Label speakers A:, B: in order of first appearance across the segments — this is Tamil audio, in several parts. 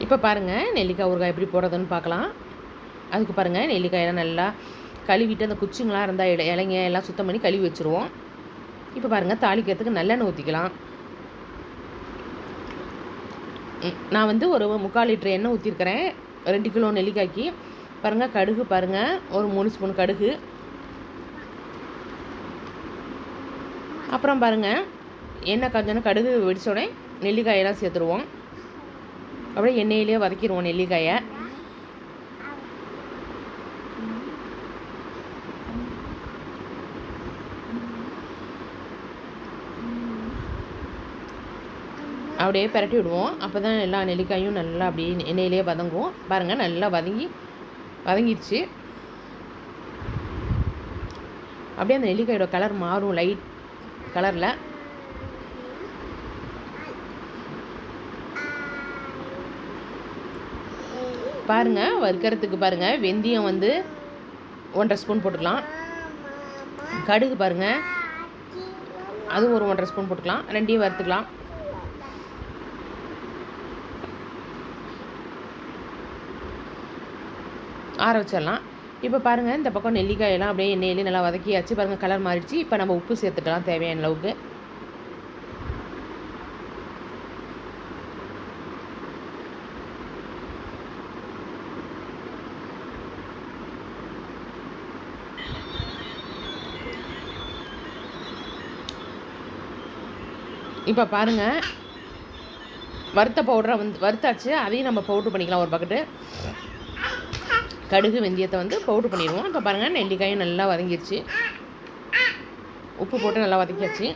A: இப்போ பாருங்கள் நெல்லிக்காய் ஊறுகாய் எப்படி போடுறதுன்னு பார்க்கலாம். அதுக்கு பாருங்கள் நெல்லிக்காயெல்லாம் நல்லா கழுவிட்டு அந்த குச்சிங்களாம் இருந்தால் இலைங்க எல்லாம் சுத்தம் பண்ணி கழுவி வச்சுருவோம். இப்போ பாருங்கள் தாளிக்கிறதுக்கு நல்லெண்ணெய் ஊற்றிக்கலாம். நான் வந்து ஒரு 3/4 லிட்டர் எண்ணெய் ஊற்றிருக்கிறேன் 2 கிலோ நெல்லிக்காய்க்கு. பாருங்கள் கடுகு பாருங்கள் ஒரு 3 ஸ்பூன் கடுகு. அப்புறம் பாருங்கள் எண்ணெய் காஞ்சோன்னா கடுகு வெடிச்சோடனே நெல்லிக்காயெல்லாம் சேர்த்துருவோம். அப்படியே எண்ணெயிலே வதக்கிடுவோம் நெல்லிக்காயை. அப்படியே பிரட்டி விடுவோம். அப்போ தான் எல்லா நெல்லிக்காயும் நல்லா அப்படியே எண்ணெயிலே வதங்கும். பாருங்கள் நல்லா வதங்கிடுச்சு. அப்படியே அந்த நெல்லிக்காயோட கலர் மாறும் லைட் கலரில். பாருங்கள் வறுக்கிறதுக்கு பாருங்கள் வெந்தயம் வந்து 1.5 ஸ்பூன் போட்டுக்கலாம். கடுகு பாருங்கள் அது ஒரு 1.5 ஸ்பூன் போட்டுக்கலாம். ரெண்டையும் வறுத்துக்கலாம். ஆற வச்சிடலாம். இப்போ பாருங்கள் இந்த பக்கம் நெல்லிக்காயெல்லாம் அப்படியே எண்ணெயிலே நல்லா வதக்கியாச்சு. பாருங்கள் கலர் மாறிடுச்சு. இப்போ நம்ம உப்பு சேர்த்துக்கலாம் தேவையான அளவுக்கு. இப்போ பாருங்கள் வறுத்த பவுடரை வந்து வறுத்தாச்சு. அதையும் நம்ம பவுட்ரு பண்ணிக்கலாம். ஒரு பக்கெட்டு கடுகு வெந்தயத்தை வந்து பவுட்ரு பண்ணிடுவோம். இப்போ பாருங்கள் நெல்லிக்காயும் நல்லா வதங்கிடுச்சு. உப்பு போட்டு நல்லா வதக்கியாச்சு.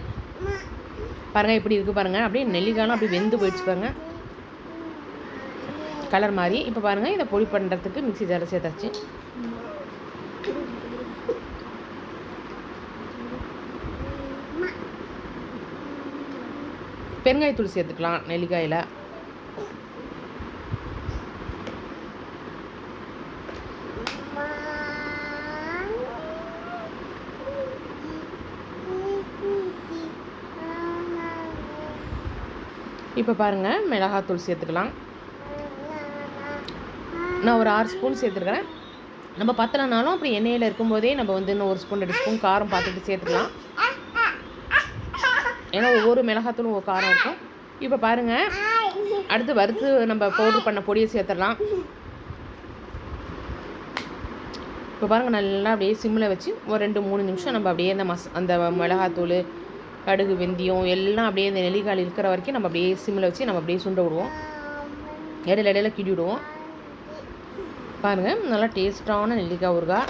A: பாருங்கள் இப்படி இருக்குது பாருங்கள். அப்படியே நெல்லிக்காயெலாம் அப்படியே வெந்து போயிடுச்சு பாருங்கள் கலர் மாதிரி. இப்போ பாருங்கள் இதை பொடி பண்ணுறதுக்கு மிக்ஸி ஜாரில் சேர்த்தாச்சு. பெருங்காயத்தூள் சேர்த்துக்கலாம் நெல்லிக்காயில். இப்போ பாருங்கள் மிளகாத்தூள் சேர்த்துக்கலாம். நான் ஒரு 6 ஸ்பூன் சேர்த்துருக்கிறேன். நம்ம பத்தலைனாலும் அப்படி எண்ணெயில் இருக்கும்போதே நம்ம வந்து இன்னும் 1 ஸ்பூன் 2 ஸ்பூன் காரம் பார்த்துட்டு சேர்த்துக்கலாம். ஏன்னா ஒவ்வொரு மிளகாத்தூளும் ஒரு காரம் இருக்கும். இப்போ பாருங்கள் அடுத்து வறுத்து நம்ம பவுட்ரு பண்ண பொடியை சேர்த்துடலாம். இப்போ பாருங்கள் நல்லா அப்படியே சிம்மில் வச்சு ஒரு 2-3 நிமிஷம் நம்ம அப்படியே அந்த மிளகாத்தூள் கடுகு வெந்தயம் எல்லாம் அப்படியே இந்த நெல்லிக்காய் இருக்கிற வரைக்கும் நம்ம அப்படியே சிம்மில் வச்சு நம்ம அப்படியே சுண்ட விடுவோம். இடையில கிண்டி விடுவோம். பாருங்கள் நல்லா டேஸ்ட்டான நெல்லிக்காய் ஊறுகாய்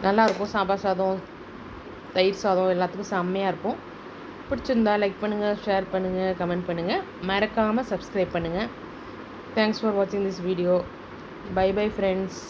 A: நல்லாயிருக்கும். சாம்பார் சாதம் தயிர் சாதம் எல்லாத்துக்கும் செம்மையாக இருக்கும். பிடிச்சிருந்தா லைக் பண்ணுங்கள், ஷேர் பண்ணுங்கள், கமெண்ட் பண்ணுங்கள். மறக்காமல் சப்ஸ்கிரைப் பண்ணுங்கள். தேங்க்ஸ் ஃபார் வாட்சிங் this video. Bye bye friends.